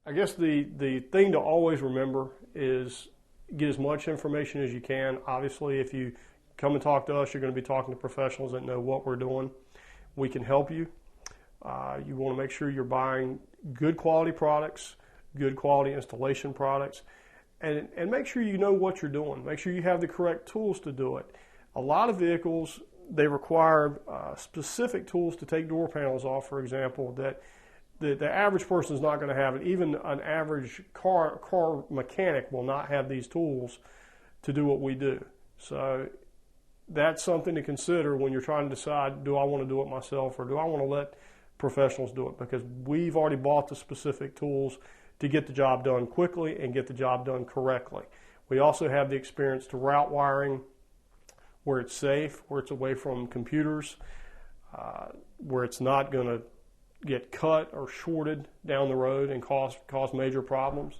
I guess the thing to always remember is get as much information as you can. Obviously, if you come and talk to us, you're going to be talking to professionals that know what we're doing. We can help you. You want to make sure you're buying good quality products, good quality installation products, and make sure you know what you're doing. Make sure you have the correct tools to do it. A lot of vehicles, they require specific tools to take door panels off, for example, that the average person is not going to have it. Even an average car mechanic will not have these tools to do what we do. So that's something to consider when you're trying to decide, do I want to do it myself or do I want to let professionals do it? Because we've already bought the specific tools to get the job done quickly and get the job done correctly. We also have the experience to route wiring where it's safe, where it's away from computers, where it's not going to get cut or shorted down the road and cause major problems.